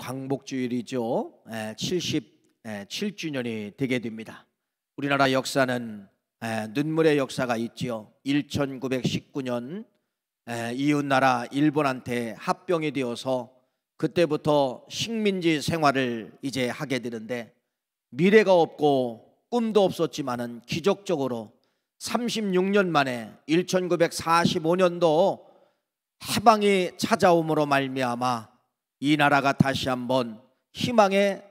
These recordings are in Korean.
광복주일이죠. 77주년이 되게 됩니다. 우리나라 역사는 눈물의 역사가 있지요. 1919년 이웃나라 일본한테 합병이 되어서 그때부터 식민지 생활을 이제 하게 되는데, 미래가 없고 꿈도 없었지만은 기적적으로 36년 만에 1945년도 해방이 찾아옴으로 말미암아 이 나라가 다시 한번 희망의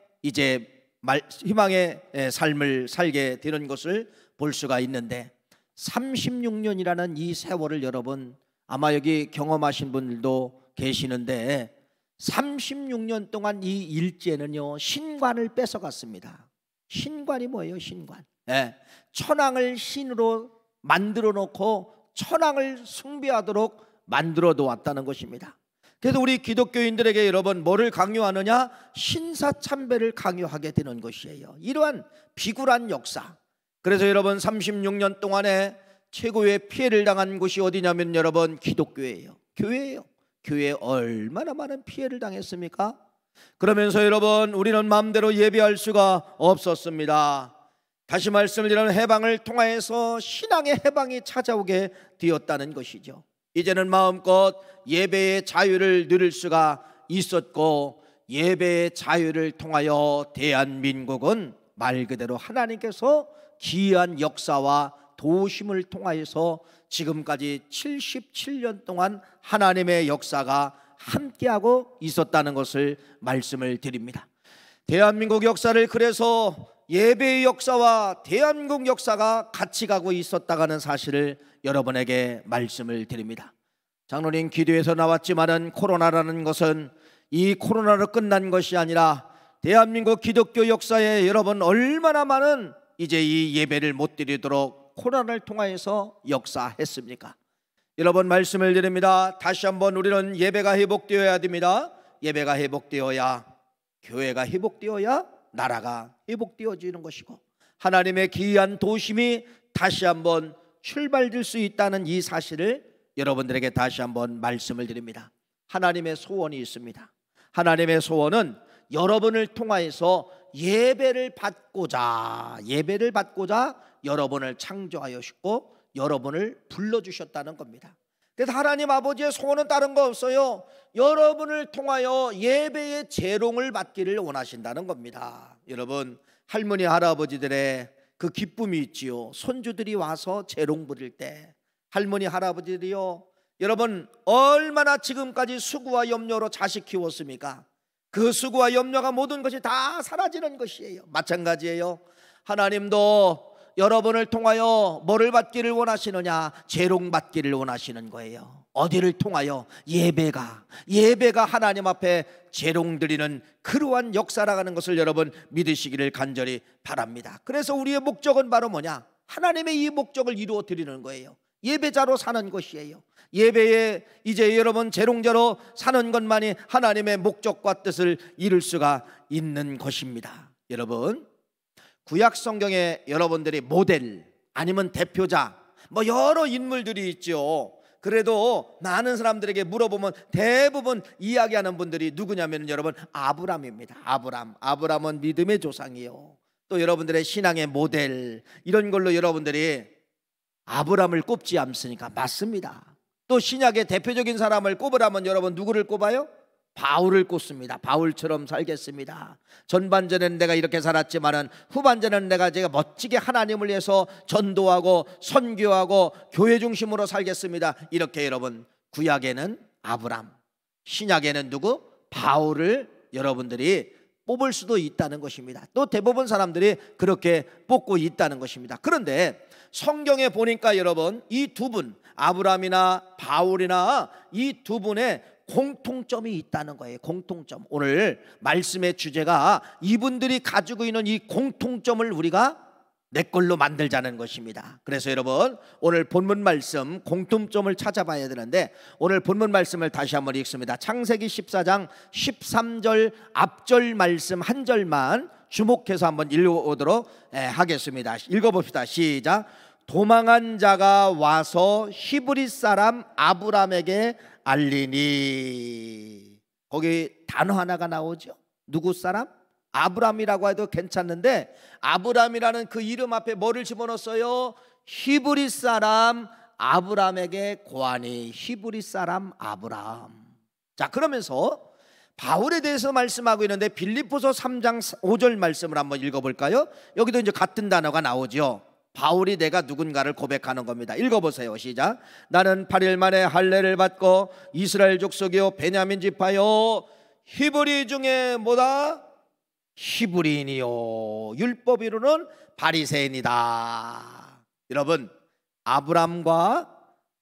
삶을 살게 되는 것을 볼 수가 있는데, 36년이라는 이 세월을 여러분 아마 여기 경험하신 분들도 계시는데, 36년 동안 이 일제는요 신관을 뺏어갔습니다. 신관이 뭐예요? 신관. 천황을 신으로 만들어 놓고 천황을 숭배하도록 만들어 놓았다는 것입니다. 그래서 우리 기독교인들에게 여러분 뭐를 강요하느냐? 신사참배를 강요하게 되는 것이에요. 이러한 비굴한 역사. 그래서 여러분 36년 동안에 최고의 피해를 당한 곳이 어디냐면 여러분 기독교예요. 교회예요. 교회에 얼마나 많은 피해를 당했습니까? 그러면서 여러분 우리는 마음대로 예배할 수가 없었습니다. 다시 말씀드리면 해방을 통하여서 신앙의 해방이 찾아오게 되었다는 것이죠. 이제는 마음껏 예배의 자유를 누릴 수가 있었고, 예배의 자유를 통하여 대한민국은 말 그대로 하나님께서 기이한 역사와 도심을 통하여서 지금까지 77년 동안 하나님의 역사가 함께하고 있었다는 것을 말씀을 드립니다. 대한민국 역사를 그래서 예배의 역사와 대한민국 역사가 같이 가고 있었다는 사실을 여러분에게 말씀을 드립니다. 장로님 기도에서 나왔지만은 코로나라는 것은 이 코로나로 끝난 것이 아니라 대한민국 기독교 역사에 여러분 얼마나 많은 이제 이 예배를 못 드리도록 코로나를 통하여서 역사했습니까? 여러분 말씀을 드립니다. 다시 한번 우리는 예배가 회복되어야 됩니다. 예배가 회복되어야 교회가 회복되어야 나라가 회복되어지는 것이고, 하나님의 기이한 도심이 다시 한번 출발될 수 있다는 이 사실을 여러분들에게 다시 한번 말씀을 드립니다. 하나님의 소원이 있습니다. 하나님의 소원은 여러분을 통하여서 예배를 받고자 여러분을 창조하셨고 여러분을 불러주셨다는 겁니다. 그래서 하나님 아버지의 소원은 다른 거 없어요. 여러분을 통하여 예배의 재롱을 받기를 원하신다는 겁니다. 여러분 할머니 할아버지들의 그 기쁨이 있지요. 손주들이 와서 재롱 부릴 때 할머니 할아버지들이요, 여러분 얼마나 지금까지 수고와 염려로 자식 키웠습니까? 그 수고와 염려가 모든 것이 다 사라지는 것이에요. 마찬가지예요. 하나님도 여러분을 통하여 뭐를 받기를 원하시느냐? 재롱 받기를 원하시는 거예요. 어디를 통하여? 예배가 하나님 앞에 재롱 드리는 그러한 역사라는 것을 여러분 믿으시기를 간절히 바랍니다. 그래서 우리의 목적은 바로 뭐냐? 하나님의 이 목적을 이루어 드리는 거예요. 예배자로 사는 것이에요. 예배에 이제 여러분 재롱자로 사는 것만이 하나님의 목적과 뜻을 이룰 수가 있는 것입니다. 여러분 구약 성경에 여러분들이 모델 아니면 대표자 뭐 여러 인물들이 있죠. 그래도 많은 사람들에게 물어보면 대부분 이야기하는 분들이 누구냐면 여러분 아브람입니다. 아브람은 믿음의 조상이에요. 또 여러분들의 신앙의 모델 이런 걸로 여러분들이 아브람을 꼽지 않습니까? 맞습니다. 또 신약의 대표적인 사람을 꼽으라면 여러분 누구를 꼽아요? 바울을 꼽습니다. 바울처럼 살겠습니다. 전반전에는 내가 이렇게 살았지만은 후반전에는 제가 멋지게 하나님을 위해서 전도하고 선교하고 교회 중심으로 살겠습니다. 이렇게 여러분 구약에는 아브람, 신약에는 누구? 바울을 여러분들이 뽑을 수도 있다는 것입니다. 또 대부분 사람들이 그렇게 뽑고 있다는 것입니다. 그런데 성경에 보니까 여러분 이 두 분 아브람이나 바울이나 이 두 분의 공통점이 있다는 거예요. 공통점. 오늘 말씀의 주제가 이분들이 가지고 있는 이 공통점을 우리가 내 걸로 만들자는 것입니다. 그래서 여러분 오늘 본문 말씀 공통점을 찾아봐야 되는데 오늘 본문 말씀을 다시 한번 읽습니다. 창세기 14장 13절 앞절 말씀 한 절만 주목해서 한번 읽어보도록 하겠습니다. 읽어봅시다. 시작. 도망한 자가 와서 히브리 사람 아브람에게 알리니. 거기 단어 하나가 나오죠. 누구 사람? 아브람이라고 해도 괜찮는데 아브람이라는 그 이름 앞에 뭐를 집어넣었어요? 히브리 사람 아브람에게 고하니. 히브리 사람 아브람. 자, 그러면서 바울에 대해서 말씀하고 있는데 빌립보서 3장 5절 말씀을 한번 읽어볼까요? 여기도 이제 같은 단어가 나오죠. 바울이 내가 누군가를 고백하는 겁니다. 읽어보세요. 시작. 나는 8일 만에 할례를 받고 이스라엘 족속이요 베냐민 지파요 히브리 중에 뭐다? 히브리인이요 율법이로는 바리새인이다. 여러분, 아브람과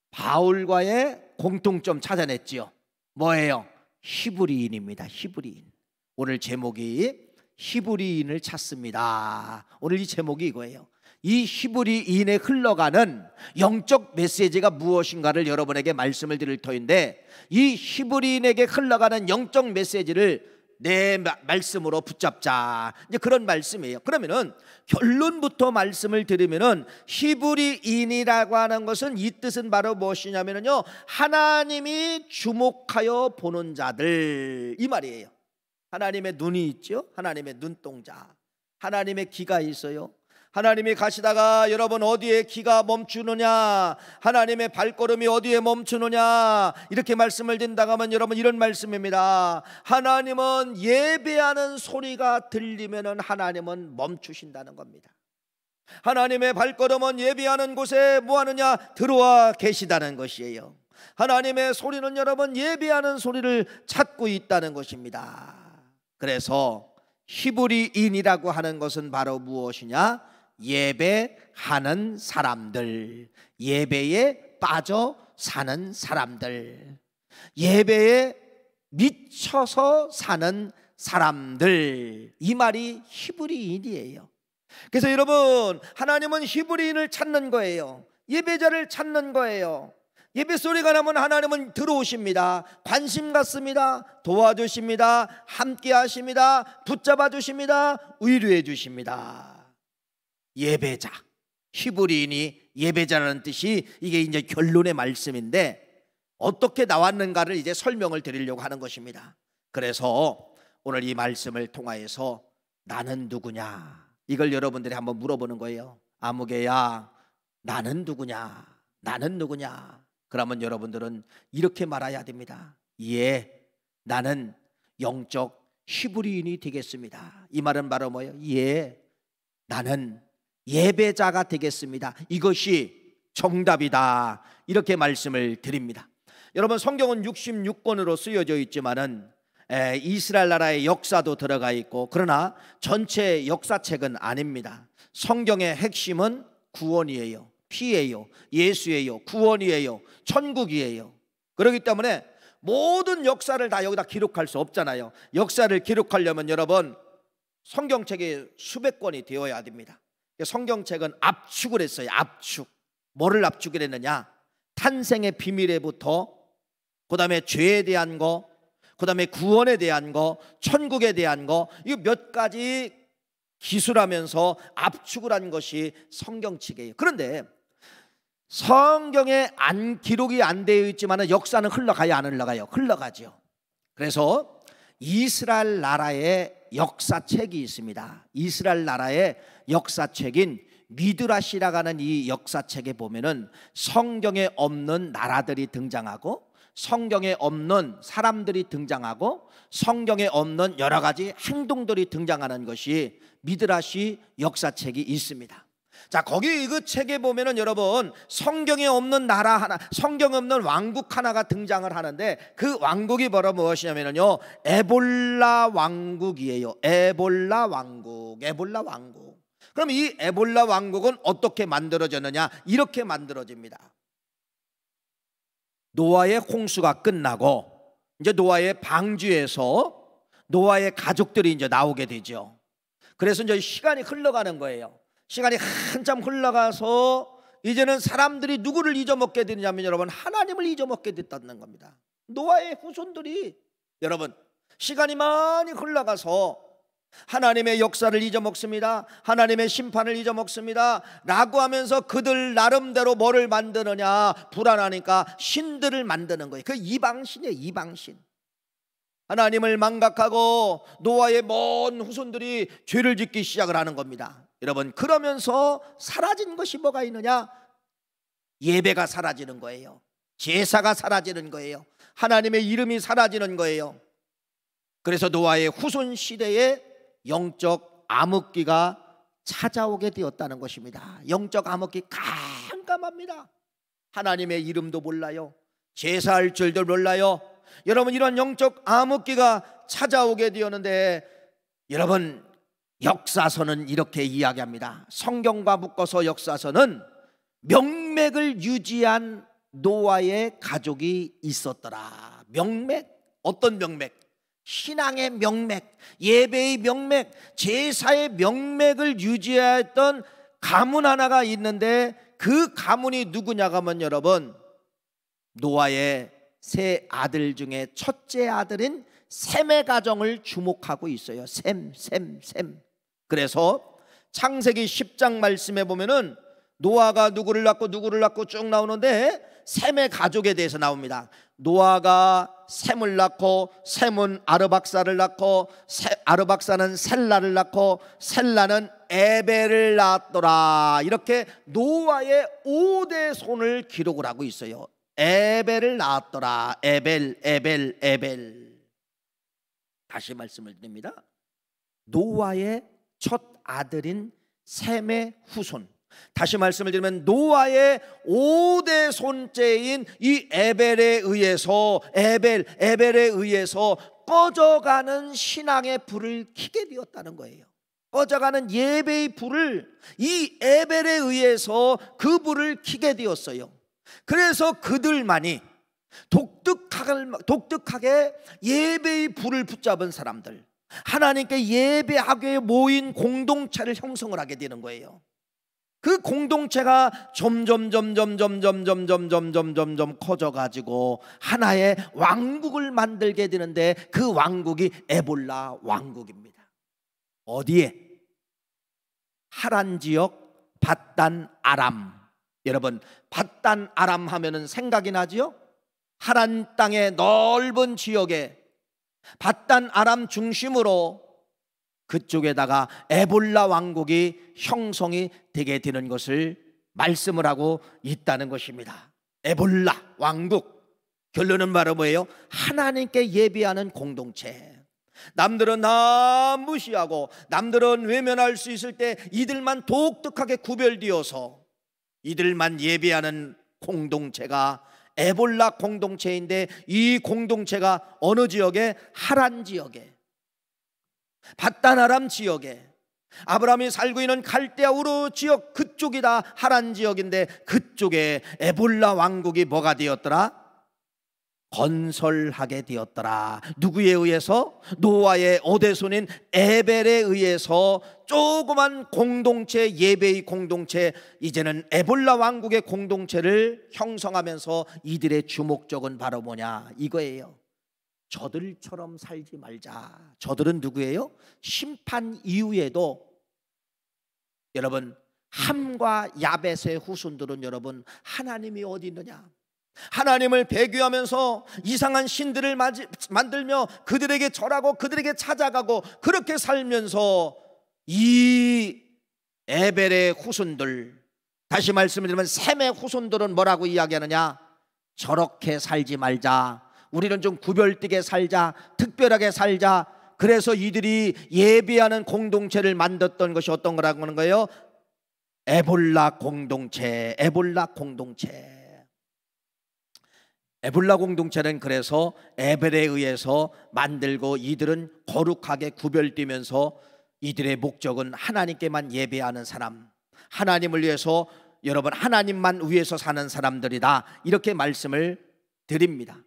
바울과의 공통점 찾아냈지요. 뭐예요? 히브리인입니다. 히브리인. 오늘 제목이 히브리인을 찾습니다. 오늘 이 제목이 이거예요. 이 히브리인에 흘러가는 영적 메시지가 무엇인가를 여러분에게 말씀을 드릴 터인데, 이 히브리인에게 흘러가는 영적 메시지를 내 말씀으로 붙잡자, 이제 그런 말씀이에요. 그러면은 결론부터 말씀을 드리면은 히브리인이라고 하는 것은 이 뜻은 바로 무엇이냐면요, 하나님이 주목하여 보는 자들, 이 말이에요. 하나님의 눈이 있죠. 하나님의 눈동자, 하나님의 귀가 있어요. 하나님이 가시다가 여러분 어디에 귀가 멈추느냐, 하나님의 발걸음이 어디에 멈추느냐, 이렇게 말씀을 드린다고 하면 여러분 이런 말씀입니다. 하나님은 예배하는 소리가 들리면은 하나님은 멈추신다는 겁니다. 하나님의 발걸음은 예배하는 곳에 뭐하느냐, 들어와 계시다는 것이에요. 하나님의 소리는 여러분 예배하는 소리를 찾고 있다는 것입니다. 그래서 히브리인이라고 하는 것은 바로 무엇이냐, 예배하는 사람들, 예배에 빠져 사는 사람들, 예배에 미쳐서 사는 사람들, 이 말이 히브리인이에요. 그래서 여러분, 하나님은 히브리인을 찾는 거예요. 예배자를 찾는 거예요. 예배 소리가 나면 하나님은 들어오십니다. 관심 갖습니다. 도와주십니다. 함께 하십니다. 붙잡아 주십니다. 위로해 주십니다. 예배자, 히브리인이 예배자라는 뜻이, 이게 이제 결론의 말씀인데 어떻게 나왔는가를 이제 설명을 드리려고 하는 것입니다. 그래서 오늘 이 말씀을 통하여서 나는 누구냐, 이걸 여러분들이 한번 물어보는 거예요. 아무개야, 나는 누구냐? 나는 누구냐? 그러면 여러분들은 이렇게 말해야 됩니다. 예, 나는 영적 히브리인이 되겠습니다. 이 말은 바로 뭐예요? 예, 나는 예배자가 되겠습니다. 이것이 정답이다, 이렇게 말씀을 드립니다. 여러분, 성경은 66권으로 쓰여져 있지만은 이스라엘 나라의 역사도 들어가 있고, 그러나 전체 역사책은 아닙니다. 성경의 핵심은 구원이에요. 피예요. 예수예요. 구원이에요. 천국이에요. 그렇기 때문에 모든 역사를 다 여기다 기록할 수 없잖아요. 역사를 기록하려면 여러분 성경책이 수백 권이 되어야 됩니다. 성경책은 압축을 했어요. 압축. 뭐를 압축을 했느냐, 탄생의 비밀에부터 그 다음에 죄에 대한 거, 그 다음에 구원에 대한 거, 천국에 대한 거, 이거 몇 가지 기술하면서 압축을 한 것이 성경책이에요. 그런데 성경에 기록이 안 되어 있지만 역사는 흘러가야 안 흘러가요? 흘러가죠. 그래서 이스라엘 나라의 역사책이 있습니다. 이스라엘 나라의 역사책인 미드라시라고 하는 이 역사책에 보면은 성경에 없는 나라들이 등장하고, 성경에 없는 사람들이 등장하고, 성경에 없는 여러 가지 행동들이 등장하는 것이 미드라시 역사책이 있습니다. 자, 거기 그 책에 보면은 여러분 성경에 없는 나라 하나, 성경에 없는 왕국 하나가 등장을 하는데, 그 왕국이 바로 무엇이냐면요, 에볼라 왕국이에요. 에볼라 왕국. 에볼라 왕국. 그럼 이 에볼라 왕국은 어떻게 만들어졌느냐? 이렇게 만들어집니다. 노아의 홍수가 끝나고 이제 노아의 방주에서 노아의 가족들이 이제 나오게 되죠. 그래서 이제 시간이 흘러가는 거예요. 시간이 한참 흘러가서 이제는 사람들이 누구를 잊어먹게 되냐면 여러분 하나님을 잊어먹게 됐다는 겁니다. 노아의 후손들이 여러분 시간이 많이 흘러가서 하나님의 역사를 잊어먹습니다. 하나님의 심판을 잊어먹습니다 라고 하면서 그들 나름대로 뭐를 만드느냐, 불안하니까 신들을 만드는 거예요. 그 이방신이에요. 이방신. 하나님을 망각하고 노아의 먼 후손들이 죄를 짓기 시작을 하는 겁니다. 여러분, 그러면서 사라진 것이 뭐가 있느냐? 예배가 사라지는 거예요. 제사가 사라지는 거예요. 하나님의 이름이 사라지는 거예요. 그래서 노아의 후손 시대에 영적 암흑기가 찾아오게 되었다는 것입니다. 영적 암흑기 깜깜합니다. 하나님의 이름도 몰라요. 제사할 줄도 몰라요. 여러분, 이런 영적 암흑기가 찾아오게 되었는데, 여러분, 역사서는 이렇게 이야기합니다. 성경과 묶어서 역사서는 명맥을 유지한 노아의 가족이 있었더라. 명맥, 어떤 명맥? 신앙의 명맥, 예배의 명맥, 제사의 명맥을 유지했던 가문 하나가 있는데, 그 가문이 누구냐고 하면 여러분, 노아의 세 아들 중에 첫째 아들인 셈의 가정을 주목하고 있어요. 셈. 그래서 창세기 10장 말씀에 보면은 노아가 누구를 낳고 쭉 나오는데 셈의 가족에 대해서 나옵니다. 노아가 셈을 낳고, 셈은 아르박사를 낳고, 아르박사는 셀라를 낳고, 셀라는 에벨을 낳았더라. 이렇게 노아의 5대 손을 기록을 하고 있어요. 에벨을 낳았더라. 에벨. 다시 말씀을 드립니다. 노아의 첫 아들인 셈의 후손, 다시 말씀을 드리면 노아의 5대 손째인 이 에벨에 의해서 꺼져가는 신앙의 불을 켜게 되었다는 거예요. 꺼져가는 예배의 불을 이 에벨에 의해서 그 불을 켜게 되었어요. 그래서 그들만이 독특하게 예배의 불을 붙잡은 사람들, 하나님께 예배하기 위해 모인 공동체를 형성을 하게 되는 거예요. 그 공동체가 점점 커져가지고 하나의 왕국을 만들게 되는데, 그 왕국이 에볼라 왕국입니다. 어디에? 하란 지역 밧단 아람. 여러분, 밧단 아람 하면은 생각이 나지요? 하란 땅의 넓은 지역에 밧단 아람 중심으로 그쪽에다가 에볼라 왕국이 형성이 되게 되는 것을 말씀을 하고 있다는 것입니다. 에볼라 왕국, 결론은 바로 뭐예요? 하나님께 예배하는 공동체. 남들은 다 무시하고 남들은 외면할 수 있을 때 이들만 독특하게 구별되어서 이들만 예배하는 공동체가 에볼라 공동체인데, 이 공동체가 어느 지역에? 하란 지역에, 밧단 아람 지역에, 아브라함이 살고 있는 갈대아 우르 지역, 그쪽이 다 하란 지역인데, 그쪽에 에볼라 왕국이 뭐가 되었더라? 건설하게 되었더라. 누구에 의해서? 노아의 오대손인 에벨에 의해서 조그만 공동체, 예배의 공동체, 이제는 에볼라 왕국의 공동체를 형성하면서 이들의 주목적은 바로 뭐냐? 이거예요. 저들처럼 살지 말자. 저들은 누구예요? 심판 이후에도 여러분, 함과 야벳의 후손들은 여러분, 하나님이 어디 있느냐? 하나님을 배교하면서 이상한 신들을 만들며 그들에게 절하고 그들에게 찾아가고 그렇게 살면서 이 에벨의 후손들, 다시 말씀드리면 셈의 후손들은 뭐라고 이야기하느냐? 저렇게 살지 말자. 우리는 좀 구별되게 살자, 특별하게 살자. 그래서 이들이 예배하는 공동체를 만들었던 것이 어떤 거라고 하는 거예요? 에볼라 공동체. 에볼라 공동체는 그래서 에벨에 의해서 만들고, 이들은 거룩하게 구별되면서 이들의 목적은 하나님께만 예배하는 사람, 하나님을 위해서, 여러분, 하나님만 위해서 사는 사람들이다, 이렇게 말씀을 드립니다.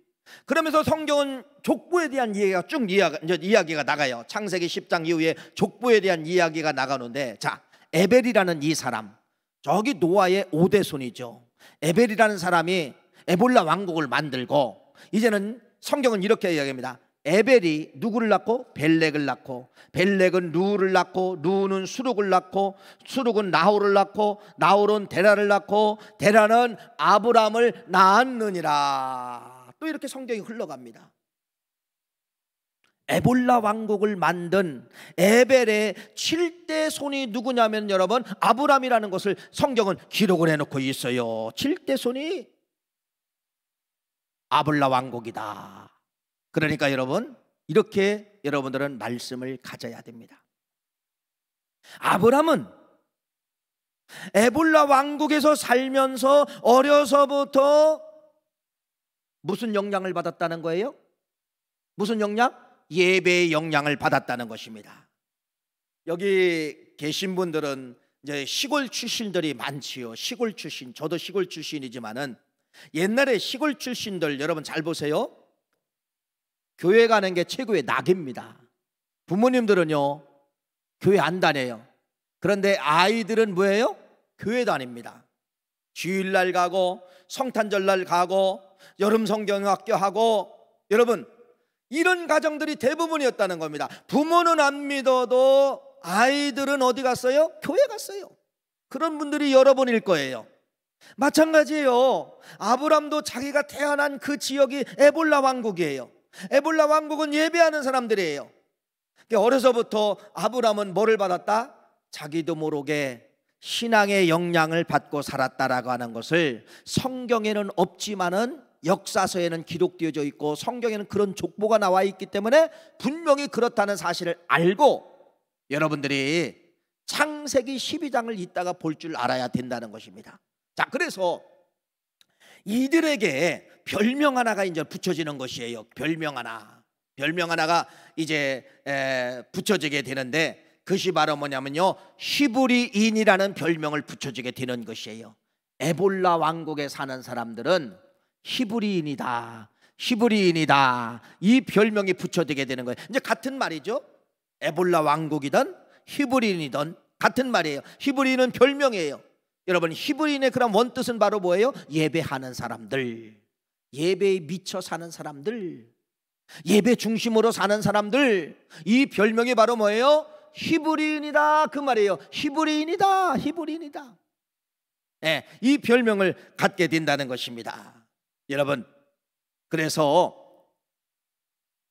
그러면서 성경은 족보에 대한 이야기가 쭉 이야기가 나가요. 창세기 10장 이후에 족보에 대한 이야기가 나가는데, 자, 에벨이라는 이 사람, 저기 노아의 5대 손이죠. 에벨이라는 사람이 에볼라 왕국을 만들고, 이제는 성경은 이렇게 이야기합니다. 에벨이 누구를 낳고? 벨렉을 낳고, 벨렉은 루를 낳고, 루는 수룩을 낳고, 수룩은 나홀을 낳고, 나홀은 데라를 낳고, 데라는 아브람을 낳았느니라. 또 이렇게 성경이 흘러갑니다. 에볼라 왕국을 만든 에벨의 7대 손이 누구냐면 여러분 아브람이라는 것을 성경은 기록을 해놓고 있어요. 7대 손이 아볼라 왕국이다. 그러니까 여러분 이렇게 여러분들은 말씀을 가져야 됩니다. 아브람은 에볼라 왕국에서 살면서 어려서부터 무슨 영향을 받았다는 거예요? 무슨 영향? 예배의 영향을 받았다는 것입니다. 여기 계신 분들은 이제 시골 출신들이 많지요. 시골 출신, 저도 시골 출신이지만은 옛날에 시골 출신들 여러분 잘 보세요. 교회 가는 게 최고의 낙입니다. 부모님들은요 교회 안 다녀요. 그런데 아이들은 뭐예요? 교회 다닙니다. 주일날 가고 성탄절날 가고 여름 성경학교 하고 여러분 이런 가정들이 대부분이었다는 겁니다. 부모는 안 믿어도 아이들은 어디 갔어요? 교회 갔어요. 그런 분들이 여러분일 거예요. 마찬가지예요. 아브람도 자기가 태어난 그 지역이 에볼라 왕국이에요. 에볼라 왕국은 예배하는 사람들이에요. 어려서부터 아브람은 뭐를 받았다? 자기도 모르게 신앙의 영향을 받고 살았다라고 하는 것을 성경에는 없지만은 역사서에는 기록되어져 있고 성경에는 그런 족보가 나와 있기 때문에 분명히 그렇다는 사실을 알고 여러분들이 창세기 12장을 이따가 볼 줄 알아야 된다는 것입니다. 자, 그래서 이들에게 별명 하나가 이제 붙여지는 것이에요. 별명 하나가 이제 붙여지게 되는데 그것이 바로 뭐냐면요 히브리인이라는 별명을 붙여지게 되는 것이에요. 에볼라 왕국에 사는 사람들은 히브리인이다 이 별명이 붙여지게 되는 거예요. 이제 같은 말이죠. 에볼라 왕국이든 히브리인이든 같은 말이에요. 히브리인은 별명이에요. 여러분 히브리인의 그런 원뜻은 바로 뭐예요? 예배하는 사람들, 예배에 미쳐 사는 사람들, 예배 중심으로 사는 사람들, 이 별명이 바로 뭐예요? 히브리인이다 그 말이에요. 히브리인이다. 네, 이 별명을 갖게 된다는 것입니다. 여러분 그래서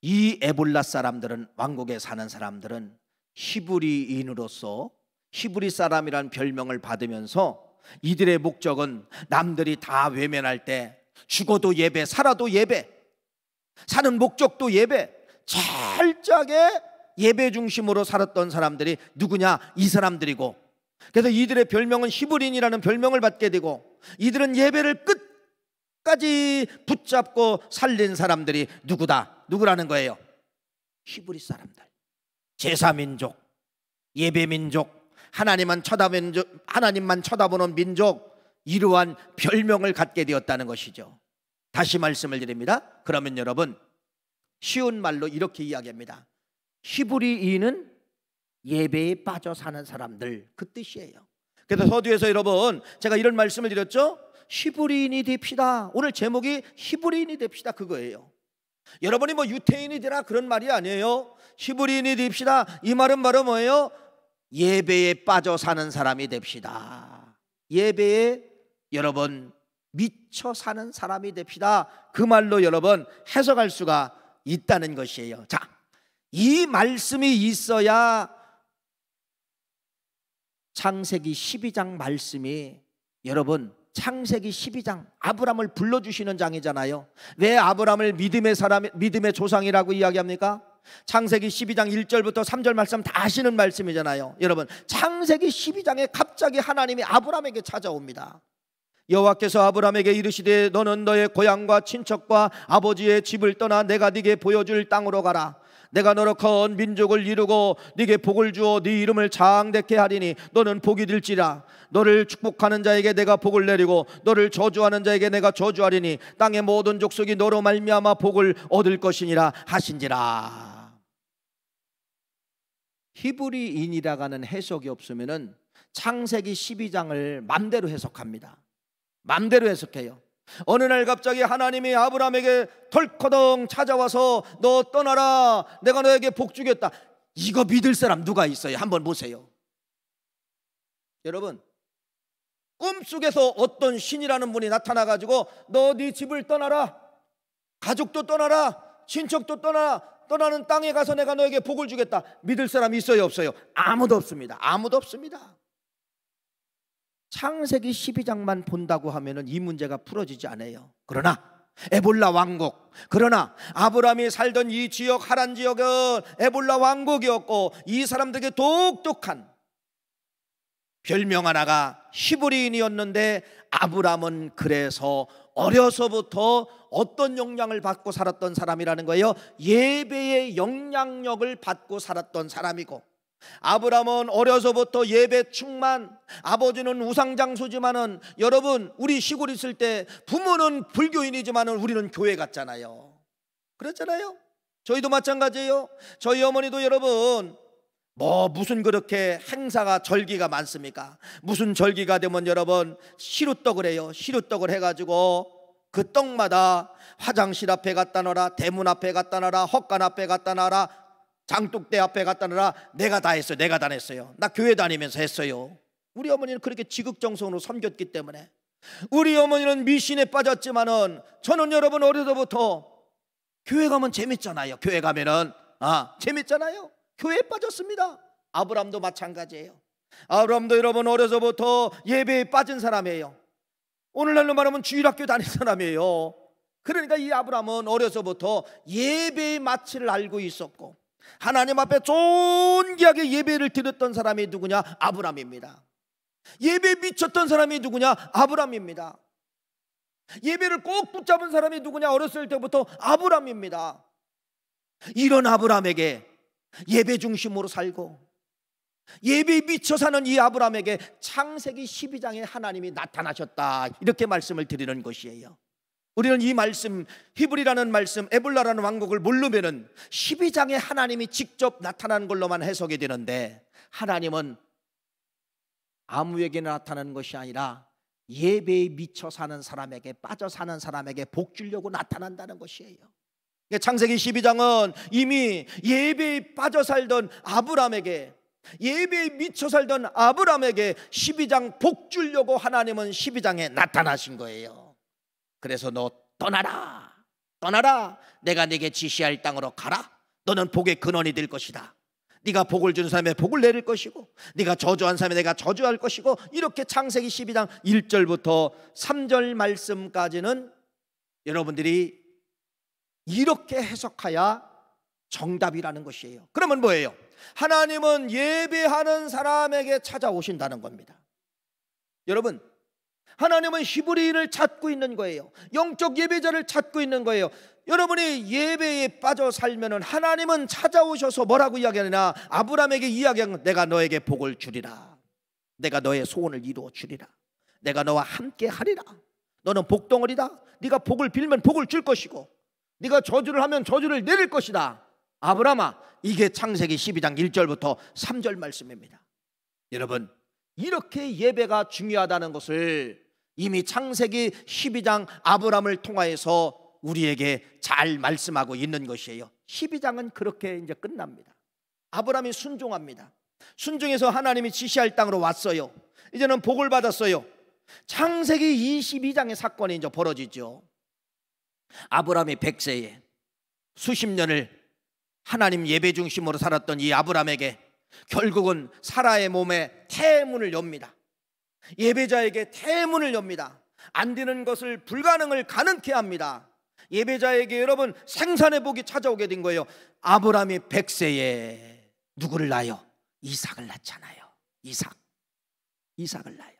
이 에볼라 사람들은 왕국에 사는 사람들은 히브리인으로서 히브리 사람이라는 별명을 받으면서 이들의 목적은 남들이 다 외면할 때 죽어도 예배 살아도 예배 사는 목적도 예배 철저하게 예배 중심으로 살았던 사람들이 누구냐? 이 사람들이고 그래서 이들의 별명은 히브리인이라는 별명을 받게 되고 이들은 예배를 끝까지 붙잡고 살린 사람들이 누구라는 거예요? 히브리 사람들, 제사민족, 예배민족, 하나님만 쳐다보는 민족, 이러한 별명을 갖게 되었다는 것이죠. 다시 말씀을 드립니다. 그러면 여러분 쉬운 말로 이렇게 이야기합니다. 히브리인은 예배에 빠져 사는 사람들 그 뜻이에요. 그래서 서두에서 여러분 제가 이런 말씀을 드렸죠. 히브리인이 됩시다. 오늘 제목이 히브리인이 됩시다 그거예요. 여러분이 뭐 유태인이 되라 그런 말이 아니에요. 히브리인이 됩시다. 이 말은 바로 뭐예요? 예배에 빠져 사는 사람이 됩시다. 예배에 여러분 미쳐 사는 사람이 됩시다. 그 말로 여러분 해석할 수가 있다는 것이에요. 자, 이 말씀이 있어야 창세기 12장 말씀이 여러분 창세기 12장 아브람을 불러주시는 장이잖아요. 왜 아브람을 믿음의 조상이라고 이야기합니까? 창세기 12장 1절부터 3절 말씀 다 아시는 말씀이잖아요. 여러분 창세기 12장에 갑자기 하나님이 아브람에게 찾아옵니다. 여호와께서 아브람에게 이르시되 너는 너의 고향과 친척과 아버지의 집을 떠나 내가 네게 보여줄 땅으로 가라. 내가 너로 큰 민족을 이루고 네게 복을 주어 네 이름을 장대케 하리니 너는 복이 될지라. 너를 축복하는 자에게 내가 복을 내리고 너를 저주하는 자에게 내가 저주하리니 땅의 모든 족속이 너로 말미암아 복을 얻을 것이니라 하신지라. 히브리인이라고 하는 해석이 없으면은 창세기 12장을 맘대로 해석합니다. 맘대로 해석해요. 어느 날 갑자기 하나님이 아브람에게 덜커덩 찾아와서 너 떠나라 내가 너에게 복 주겠다. 이거 믿을 사람 누가 있어요? 한번 보세요. 여러분 꿈속에서 어떤 신이라는 분이 나타나가지고 너 네 집을 떠나라, 가족도 떠나라, 친척도 떠나라, 떠나는 땅에 가서 내가 너에게 복을 주겠다. 믿을 사람이 있어요, 없어요? 아무도 없습니다. 아무도 없습니다. 창세기 12장만 본다고 하면은 이 문제가 풀어지지 않아요. 그러나 에볼라 왕국, 그러나 아브라함이 살던 이 지역, 하란 지역은 에볼라 왕국이었고, 이 사람들에게 독특한 별명 하나가 히브리인이었는데, 아브라함은 그래서 어려서부터 어떤 영향을 받고 살았던 사람이라는 거예요. 예배의 영향력을 받고 살았던 사람이고, 아브라함은 어려서부터 예배 충만, 아버지는 우상장수지만은, 여러분 우리 시골 있을 때 부모는 불교인이지만은 우리는 교회 갔잖아요. 그랬잖아요. 저희도 마찬가지예요. 저희 어머니도 여러분 무슨 그렇게 행사가 절기가 많습니까? 무슨 절기가 되면 여러분 시루떡을 해요. 시루떡을 해가지고 그 떡마다 화장실 앞에 갖다 놔라, 대문 앞에 갖다 놔라, 헛간 앞에 갖다 놔라, 장독대 앞에 갖다 놔라. 내가 다 했어요. 내가 다 했어요. 나 교회 다니면서 했어요. 우리 어머니는 그렇게 지극정성으로 섬겼기 때문에. 우리 어머니는 미신에 빠졌지만은 저는 여러분 어려서부터 교회 가면 재밌잖아요. 교회 가면은 재밌잖아요. 교회에 빠졌습니다. 아브라함도 마찬가지예요. 아브라함도 여러분 어려서부터 예배에 빠진 사람이에요. 오늘날로 말하면 주일학교 다닌 사람이에요. 그러니까 이 아브라함은 어려서부터 예배의 마치를 알고 있었고, 하나님 앞에 존귀하게 예배를 드렸던 사람이 누구냐? 아브라함입니다. 예배에 미쳤던 사람이 누구냐? 아브라함입니다. 예배를 꼭 붙잡은 사람이 누구냐? 어렸을 때부터 아브라함입니다. 이런 아브라함에게 예배 중심으로 살고 예배에 미쳐 사는 이 아브라함에게 창세기 12장에 하나님이 나타나셨다, 이렇게 말씀을 드리는 것이에요. 우리는 이 말씀, 히브리라는 말씀, 에볼라라는 왕국을 모르면은 12장에 하나님이 직접 나타나는 걸로만 해석이 되는데, 하나님은 아무에게 나타나는 것이 아니라 예배에 미쳐 사는 사람에게, 빠져 사는 사람에게 복 주려고 나타난다는 것이에요. 창세기 12장은 이미 예배에 빠져 살던 아브라함에게, 예배에 미쳐 살던 아브라함에게 12장 복 주려고 하나님은 12장에 나타나신 거예요. 그래서 너 떠나라, 떠나라, 내가 네게 지시할 땅으로 가라. 너는 복의 근원이 될 것이다. 네가 복을 준 사람에 복을 내릴 것이고, 네가 저주한 사람에 내가 저주할 것이고, 이렇게 창세기 12장 1절부터 3절 말씀까지는 여러분들이 이렇게 해석해야 정답이라는 것이에요. 그러면 뭐예요? 하나님은 예배하는 사람에게 찾아오신다는 겁니다. 여러분, 하나님은 히브리인을 찾고 있는 거예요. 영적 예배자를 찾고 있는 거예요. 여러분이 예배에 빠져 살면은 하나님은 찾아오셔서 뭐라고 이야기하느냐? 아브라함에게 이야기한, 내가 너에게 복을 주리라. 내가 너의 소원을 이루어 주리라. 내가 너와 함께 하리라. 너는 복덩어리다. 네가 복을 빌면 복을 줄 것이고, 네가 저주를 하면 저주를 내릴 것이다. 아브라함아, 이게 창세기 12장 1절부터 3절 말씀입니다. 여러분, 이렇게 예배가 중요하다는 것을 이미 창세기 12장 아브라함을 통하여서 우리에게 잘 말씀하고 있는 것이에요. 12장은 그렇게 이제 끝납니다. 아브라함이 순종합니다. 순종해서 하나님이 지시할 땅으로 왔어요. 이제는 복을 받았어요. 창세기 22장의 사건이 이제 벌어지죠. 아브라함이 100세에 수십 년을 하나님 예배 중심으로 살았던 이 아브라함에게 결국은 사라의 몸에 태문을 엽니다. 예배자에게 태문을 엽니다. 안 되는 것을 불가능을 가능케 합니다. 예배자에게 여러분 생산의 복이 찾아오게 된 거예요. 아브라함이 100세에 누구를 낳아요? 이삭을 낳잖아요. 이삭을 낳아요.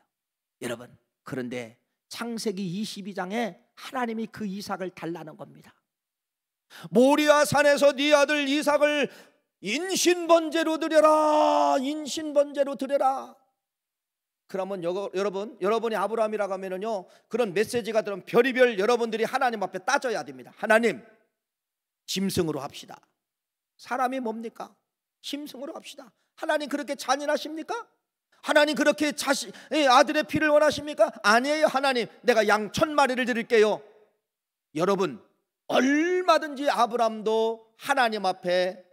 여러분, 그런데 창세기 22장에 하나님이 그 이삭을 달라는 겁니다. 모리아 산에서 네 아들 이삭을 인신번제로 드려라. 인신번제로 드려라. 그러면 여러분이 아브라함이라고 하면은요, 그런 메시지가 들으면 별의별 여러분들이 하나님 앞에 따져야 됩니다. 하나님, 짐승으로 합시다. 사람이 뭡니까? 짐승으로 합시다. 하나님 그렇게 잔인하십니까? 하나님 그렇게 아들의 피를 원하십니까? 아니에요. 하나님, 내가 양 1000마리를 드릴게요. 여러분, 얼마든지 아브라함도 하나님 앞에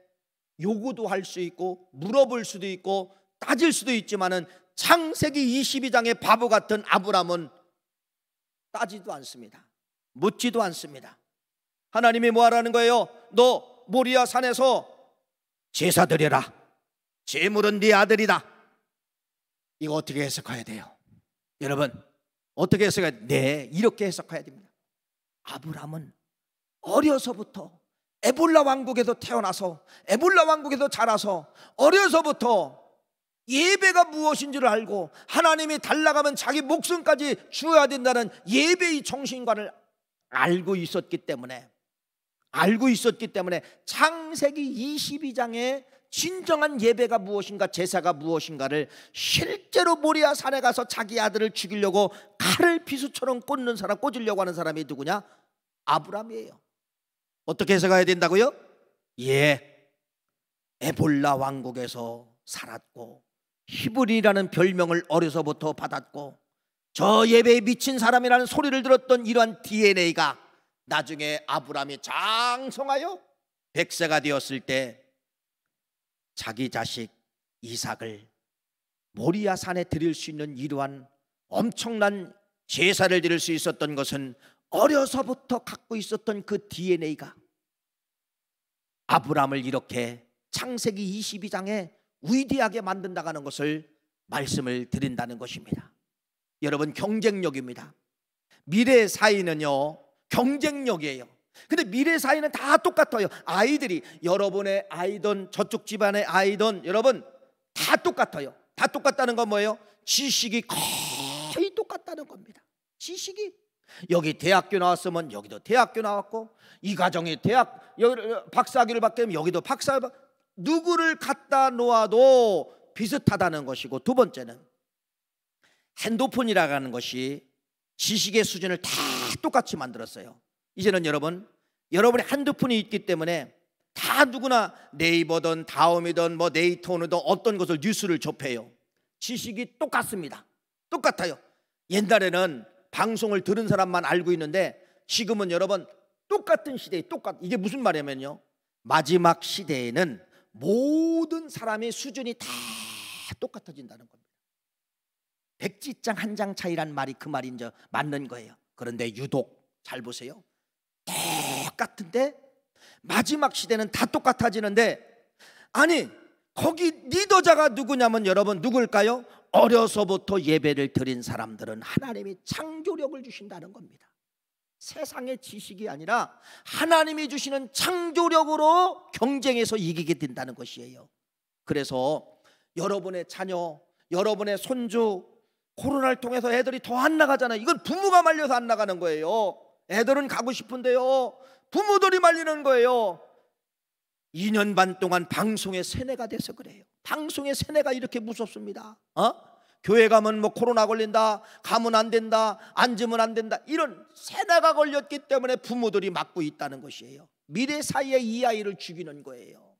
요구도 할 수 있고 물어볼 수도 있고 따질 수도 있지만은 창세기 22장의 바보 같은 아브라함은 따지도 않습니다. 묻지도 않습니다. 하나님이 뭐 하라는 거예요? 너 모리아 산에서 제사 드려라, 제물은 네 아들이다. 이거 어떻게 해석해야 돼요? 여러분, 어떻게 해석해야 돼요? 네, 이렇게 해석해야 됩니다. 아브라함은 어려서부터 에볼라 왕국에서 태어나서 에볼라 왕국에서 자라서 어려서부터 예배가 무엇인지를 알고 하나님이 달라가면 자기 목숨까지 주어야 된다는 예배의 정신관을 알고 있었기 때문에 창세기 22장에 진정한 예배가 무엇인가, 제사가 무엇인가를 실제로 모리아 산에 가서 자기 아들을 죽이려고 칼을 비수처럼 꽂으려고 하는 사람이 누구냐? 아브라함이에요. 어떻게 해석해야 된다고요? 예, 에볼라 왕국에서 살았고 히브리라는 별명을 어려서부터 받았고 저 예배에 미친 사람이라는 소리를 들었던 이러한 DNA가 나중에 아브라함이 장성하여 100세가 되었을 때 자기 자식 이삭을 모리아 산에 드릴 수 있는 이러한 엄청난 제사를 드릴 수 있었던 것은 어려서부터 갖고 있었던 그 DNA가 아브라함을 이렇게 창세기 22장에 위대하게 만든다는 것을 말씀을 드린다는 것입니다. 여러분, 경쟁력입니다. 미래 사이는요, 경쟁력이에요. 근데 미래 사이는 다 똑같아요. 아이들이 여러분의 아이든 저쪽 집안의 아이든 여러분 다 똑같아요. 다 똑같다는 건 뭐예요? 지식이 거의 똑같다는 겁니다. 지식이 여기 대학교 나왔으면 여기도 대학교 나왔고, 이 가정이 박사학위를 받게 되면 여기도 박사학위, 누구를 갖다 놓아도 비슷하다는 것이고, 두 번째는 핸드폰이라는 것이 지식의 수준을 다 똑같이 만들었어요. 이제는 여러분의 핸드폰이 있기 때문에 다 누구나 네이버든 다음이든 뭐 네이트온이든 어떤 것을 뉴스를 접해요. 지식이 똑같습니다. 똑같아요. 옛날에는 방송을 들은 사람만 알고 있는데 지금은 여러분 똑같은 시대에 이게 무슨 말이냐면요, 마지막 시대에는 모든 사람의 수준이 다 똑같아진다는 겁니다. 백지장 한 장 차이란 말이 그 말이 이제 맞는 거예요. 그런데 유독 잘 보세요. 똑같은데 마지막 시대는 다 똑같아지는데, 아니 거기 리더자가 누구냐면 여러분 누굴까요? 어려서부터 예배를 드린 사람들은 하나님이 창조력을 주신다는 겁니다. 세상의 지식이 아니라 하나님이 주시는 창조력으로 경쟁해서 이기게 된다는 것이에요. 그래서 여러분의 자녀, 여러분의 손주, 코로나를 통해서 애들이 더 안 나가잖아요. 이건 부모가 말려서 안 나가는 거예요. 애들은 가고 싶은데요, 부모들이 말리는 거예요. 2년 반 동안 방송의 세뇌가 돼서 그래요. 방송의 세뇌가 이렇게 무섭습니다. 교회 가면 뭐 코로나 걸린다, 가면 안 된다, 앉으면 안 된다, 이런 세뇌가 걸렸기 때문에 부모들이 막고 있다는 것이에요. 미래 사이에 이 아이를 죽이는 거예요.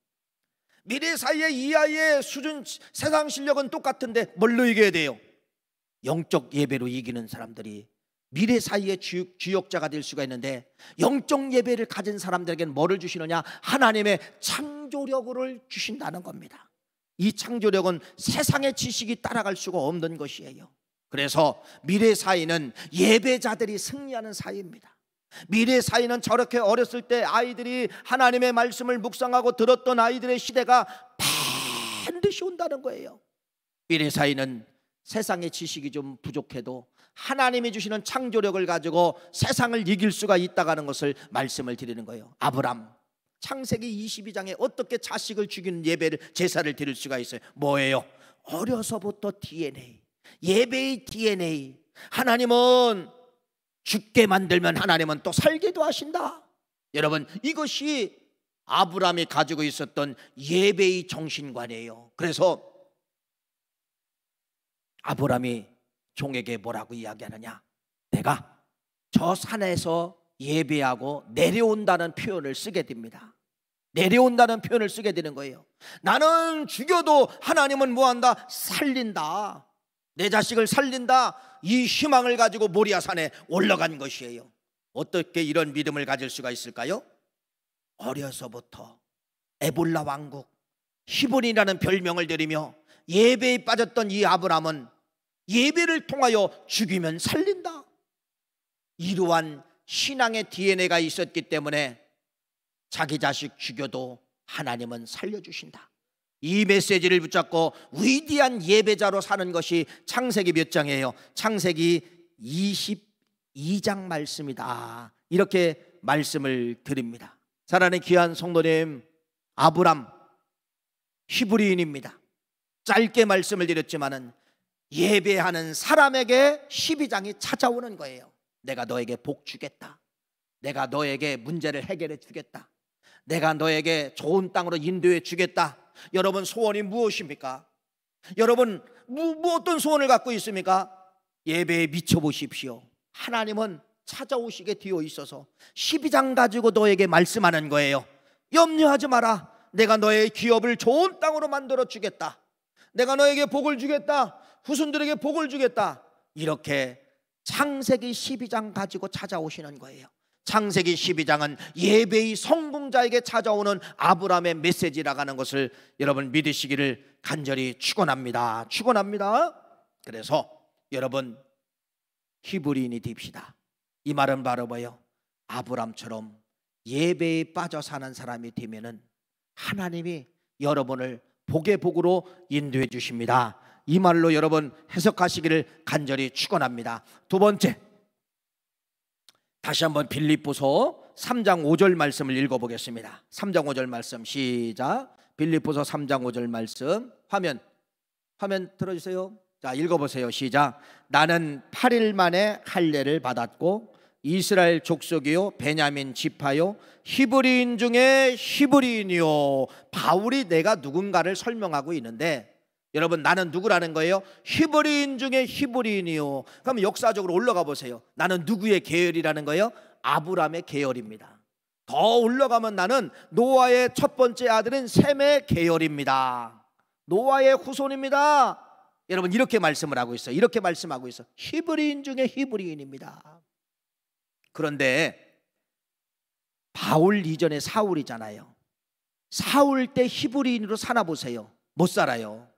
미래 사이에 이 아이의 수준, 세상 실력은 똑같은데 뭘로 이겨야 돼요? 영적 예배로 이기는 사람들이 미래 사이에 주역자가 될 수가 있는데, 영적 예배를 가진 사람들에게는 뭐를 주시느냐? 하나님의 창조력을 주신다는 겁니다. 이 창조력은 세상의 지식이 따라갈 수가 없는 것이에요. 그래서 미래 사이는 예배자들이 승리하는 사이입니다. 미래 사이는 저렇게 어렸을 때 아이들이 하나님의 말씀을 묵상하고 들었던 아이들의 시대가 반드시 온다는 거예요. 미래 사이는 세상의 지식이 좀 부족해도 하나님이 주시는 창조력을 가지고 세상을 이길 수가 있다는 것을 말씀을 드리는 거예요. 아브람, 창세기 22장에 어떻게 자식을 죽이는 예배를, 제사를 드릴 수가 있어요? 뭐예요? 어려서부터 DNA, 예배의 DNA. 하나님은 죽게 만들면 하나님은 또 살게도 하신다. 여러분, 이것이 아브람이 가지고 있었던 예배의 정신관이에요. 그래서 아브람이 종에게 뭐라고 이야기하느냐? 내가 저 산에서 예배하고 내려온다는 표현을 쓰게 됩니다. 내려온다는 표현을 쓰게 되는 거예요. 나는 죽여도 하나님은 뭐한다? 살린다. 내 자식을 살린다. 이 희망을 가지고 모리아 산에 올라간 것이에요. 어떻게 이런 믿음을 가질 수가 있을까요? 어려서부터 에볼라 왕국, 히브리라는 별명을 들이며 예배에 빠졌던 이 아브람은 예배를 통하여 죽이면 살린다, 이러한 신앙의 DNA가 있었기 때문에 자기 자식 죽여도 하나님은 살려주신다. 이 메시지를 붙잡고 위대한 예배자로 사는 것이 창세기 몇 장이에요? 창세기 22장 말씀이다. 이렇게 말씀을 드립니다. 사랑하는 귀한 성도님, 아브람 히브리인입니다. 짧게 말씀을 드렸지만은 예배하는 사람에게 12장이 찾아오는 거예요. 내가 너에게 복 주겠다. 내가 너에게 문제를 해결해 주겠다. 내가 너에게 좋은 땅으로 인도해 주겠다. 여러분 소원이 무엇입니까? 여러분 어떤 소원을 갖고 있습니까? 예배에 미쳐보십시오. 하나님은 찾아오시게 되어 있어서 12장 가지고 너에게 말씀하는 거예요. 염려하지 마라. 내가 너의 기업을 좋은 땅으로 만들어 주겠다. 내가 너에게 복을 주겠다. 후손들에게 복을 주겠다. 이렇게 창세기 12장 가지고 찾아오시는 거예요. 창세기 12장은 예배의 성공자에게 찾아오는 아브라함의 메시지라고 하는 것을 여러분 믿으시기를 간절히 축원합니다. 그래서 여러분 히브리인이 됩시다. 이 말은 바로 뭐예요? 아브라함처럼 예배에 빠져 사는 사람이 되면은 하나님이 여러분을 복의 복으로 인도해 주십니다. 이 말로 여러분 해석하시기를 간절히 축원합니다. 두 번째, 다시 한번 빌립보서 3장 5절 말씀을 읽어보겠습니다. 3장 5절 말씀 시작. 빌립보서 3장 5절 말씀 화면 틀어주세요. 자, 읽어보세요. 시작. 나는 8일 만에 할례를 받았고 이스라엘 족속이요 베냐민 지파요 히브리인 중에 히브리인이요. 바울이 내가 누군가를 설명하고 있는데 여러분 나는 누구라는 거예요? 히브리인 중에 히브리인이요. 그럼 역사적으로 올라가 보세요. 나는 누구의 계열이라는 거예요? 아브라함의 계열입니다. 더 올라가면 나는 노아의 첫 번째 아들인 셈의 계열입니다. 노아의 후손입니다. 여러분 이렇게 말씀을 하고 있어요. 이렇게 말씀하고 있어요. 히브리인 중에 히브리인입니다. 그런데 바울 이전에 사울이잖아요. 사울 때 히브리인으로 사나 보세요. 못 살아요.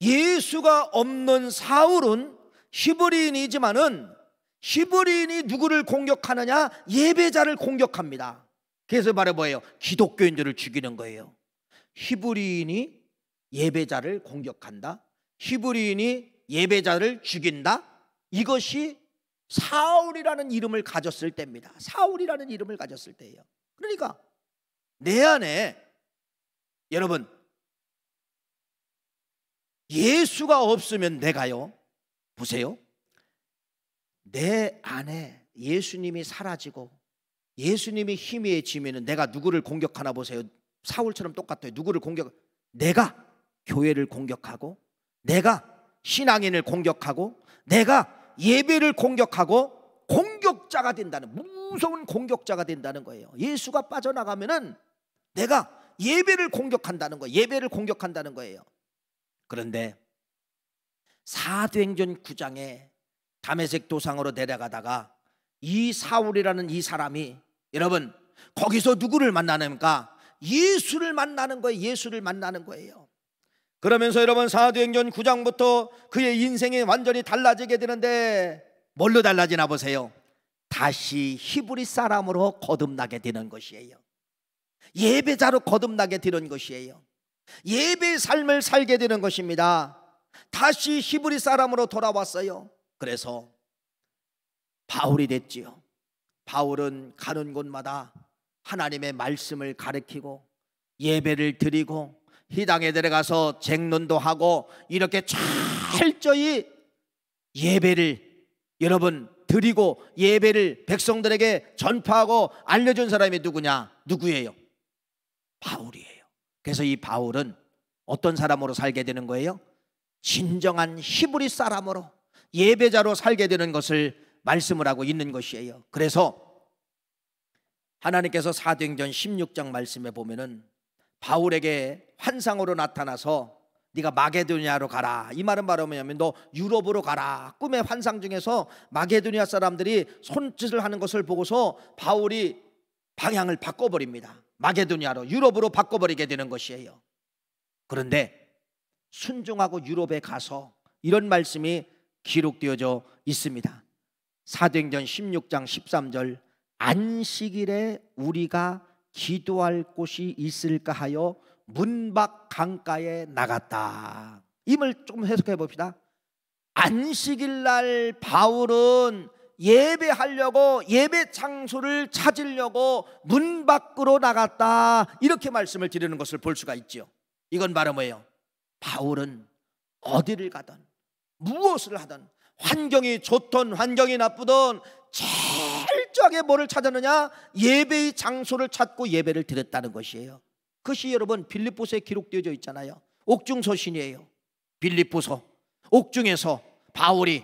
예수가 없는 사울은 히브리인이지만은 히브리인이 누구를 공격하느냐? 예배자를 공격합니다. 그래서 바로 뭐예요? 기독교인들을 죽이는 거예요. 히브리인이 예배자를 공격한다. 히브리인이 예배자를 죽인다. 이것이 사울이라는 이름을 가졌을 때입니다. 사울이라는 이름을 가졌을 때예요. 그러니까 내 안에 여러분 예수가 없으면 내가요, 보세요, 내 안에 예수님이 사라지고 예수님이 희미해지면 내가 누구를 공격하나 보세요. 사울처럼 똑같아요. 누구를 내가 교회를 공격하고 내가 신앙인을 공격하고 내가 예배를 공격하고 공격자가 된다는, 무서운 공격자가 된다는 거예요. 예수가 빠져나가면은 내가 예배를 공격한다는 거예요. 예배를 공격한다는 거예요. 그런데 사도행전 9장에 다메섹 도상으로 내려가다가 이 사울이라는 이 사람이 여러분 거기서 누구를 만나는가? 예수를 만나는 거예요. 예수를 만나는 거예요. 그러면서 여러분 사도행전 9장부터 그의 인생이 완전히 달라지게 되는데 뭘로 달라지나 보세요. 다시 히브리 사람으로 거듭나게 되는 것이에요. 예배자로 거듭나게 되는 것이에요. 예배의 삶을 살게 되는 것입니다. 다시 히브리 사람으로 돌아왔어요. 그래서 바울이 됐지요. 바울은 가는 곳마다 하나님의 말씀을 가르치고 예배를 드리고 희당에 들어가서 쟁론도 하고 이렇게 철저히 예배를 여러분 드리고 예배를 백성들에게 전파하고 알려준 사람이 누구예요? 바울이에요. 그래서 이 바울은 어떤 사람으로 살게 되는 거예요? 진정한 히브리 사람으로 예배자로 살게 되는 것을 말씀을 하고 있는 것이에요. 그래서 하나님께서 사도행전 16장 말씀에 보면은 바울에게 환상으로 나타나서 네가 마게도니아로 가라. 이 말은 바로 뭐냐면 너 유럽으로 가라. 꿈의 환상 중에서 마게도니아 사람들이 손짓을 하는 것을 보고서 바울이 방향을 바꿔버립니다. 마게도니아로, 유럽으로 바꿔버리게 되는 것이에요. 그런데 순종하고 유럽에 가서 이런 말씀이 기록되어져 있습니다. 사도행전 16장 13절 안식일에 우리가 기도할 곳이 있을까 하여 문 밖 강가에 나갔다. 이말 좀 해석해 봅시다. 안식일 날 바울은 예배하려고, 예배 장소를 찾으려고 문 밖으로 나갔다, 이렇게 말씀을 드리는 것을 볼 수가 있죠. 이건 바로 뭐예요? 바울은 어디를 가든 무엇을 하든, 환경이 좋든 환경이 나쁘든 철저하게 뭐를 찾았느냐? 예배의 장소를 찾고 예배를 드렸다는 것이에요. 그것이 여러분 빌립보서에 기록되어져 있잖아요. 옥중서신이에요. 빌립보서 옥중에서 바울이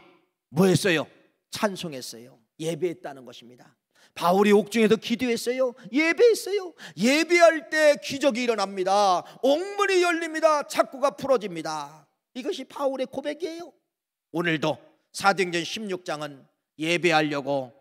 뭐 했어요? 찬송했어요. 예배했다는 것입니다. 바울이 옥중에서 기도했어요. 예배했어요. 예배할 때 기적이 일어납니다. 옥문이 열립니다. 착고가 풀어집니다. 이것이 바울의 고백이에요. 오늘도 사도행전 16장은 예배하려고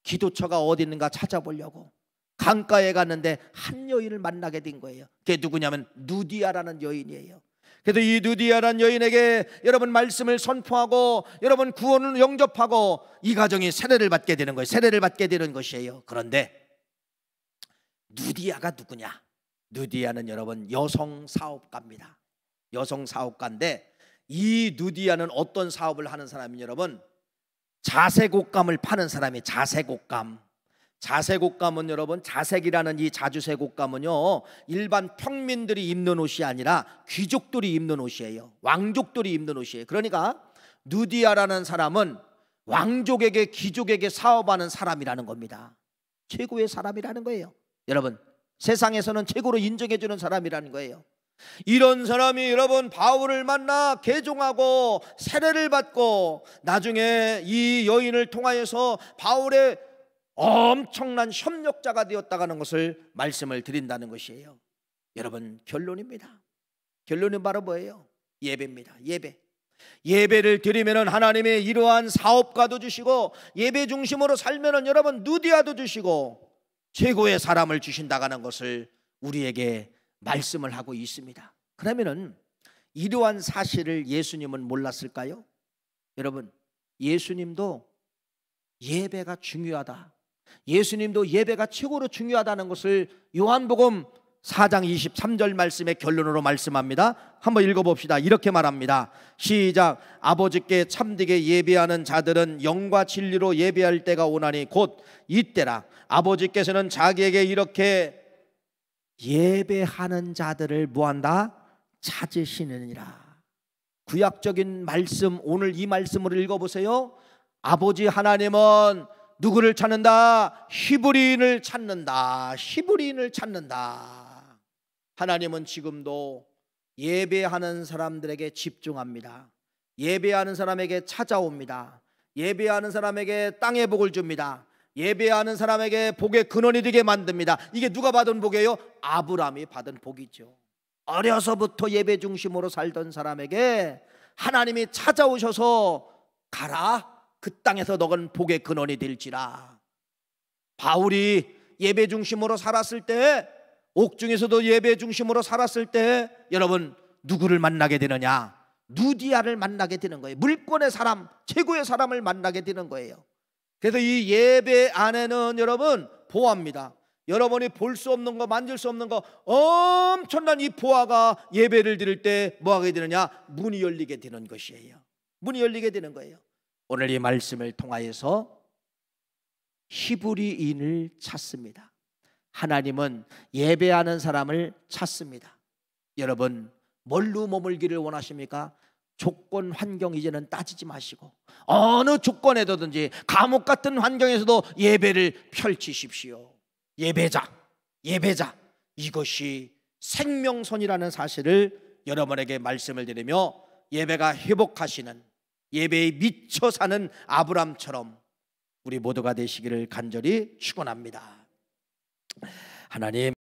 기도처가 어디 있는가 찾아보려고 강가에 갔는데 한 여인을 만나게 된 거예요. 그게 누구냐면 누디아라는 여인이에요. 그래서 이 누디아라는 여인에게 여러분 말씀을 선포하고 여러분 구원을 영접하고 이 가정이 세례를 받게 되는 거예요. 세례를 받게 되는 것이에요. 그런데 누디아가 누구냐? 누디아는 여러분 여성 사업가입니다. 여성 사업가인데 이 누디아는 어떤 사업을 하는 사람이냐? 여러분 자색옷감을 파는 사람이 자색옷감. 자색옷감은 여러분 자색이라는 이 자주색옷감은요 일반 평민들이 입는 옷이 아니라 귀족들이 입는 옷이에요. 왕족들이 입는 옷이에요. 그러니까 누디아라는 사람은 왕족에게 귀족에게 사업하는 사람이라는 겁니다. 최고의 사람이라는 거예요. 여러분 세상에서는 최고로 인정해 주는 사람이라는 거예요. 이런 사람이 여러분 바울을 만나 개종하고 세례를 받고 나중에 이 여인을 통하여서 바울의 엄청난 협력자가 되었다는 것을 말씀을 드린다는 것이에요. 여러분 결론입니다. 결론은 바로 뭐예요? 예배입니다. 예배. 예배를 드리면은 하나님의 이러한 사업가도 주시고 예배 중심으로 살면은 여러분 누디아도 주시고 최고의 사람을 주신다는 것을 우리에게 말씀을 하고 있습니다. 그러면은 이러한 사실을 예수님은 몰랐을까요? 여러분 예수님도 예배가 중요하다, 예수님도 예배가 최고로 중요하다는 것을 요한복음 4장 23절 말씀의 결론으로 말씀합니다. 한번 읽어봅시다. 이렇게 말합니다. 시작. 아버지께 참되게 예배하는 자들은 영과 진리로 예배할 때가 오나니 곧 이때라. 아버지께서는 자기에게 이렇게 예배하는 자들을 뭐한다? 찾으시느니라. 구약적인 말씀, 오늘 이 말씀을 읽어보세요. 아버지 하나님은 누구를 찾는다? 히브리인을 찾는다. 히브리인을 찾는다. 하나님은 지금도 예배하는 사람들에게 집중합니다. 예배하는 사람에게 찾아옵니다. 예배하는 사람에게 땅의 복을 줍니다. 예배하는 사람에게 복의 근원이 되게 만듭니다. 이게 누가 받은 복이에요? 아브라함이 받은 복이죠. 어려서부터 예배 중심으로 살던 사람에게 하나님이 찾아오셔서 가라, 그 땅에서 너건 복의 근원이 될지라. 바울이 예배 중심으로 살았을 때, 옥중에서도 예배 중심으로 살았을 때 여러분 누구를 만나게 되느냐? 누디아를 만나게 되는 거예요. 물권의 사람, 최고의 사람을 만나게 되는 거예요. 그래서 이 예배 안에는 여러분 보화입니다. 여러분이 볼 수 없는 거, 만질 수 없는 거, 엄청난 이 보화가 예배를 드릴 때 뭐 하게 되느냐? 문이 열리게 되는 것이에요. 문이 열리게 되는 거예요. 오늘 이 말씀을 통하여서 히브리인을 찾습니다. 하나님은 예배하는 사람을 찾습니다. 여러분 뭘로 머물기를 원하십니까? 조건, 환경 이제는 따지지 마시고 어느 조건에서든지 감옥 같은 환경에서도 예배를 펼치십시오. 예배자 이것이 생명선이라는 사실을 여러분에게 말씀을 드리며 예배가 회복하시는, 예배에 미쳐 사는 아브람처럼 우리 모두가 되시기를 간절히 축원합니다. 하나님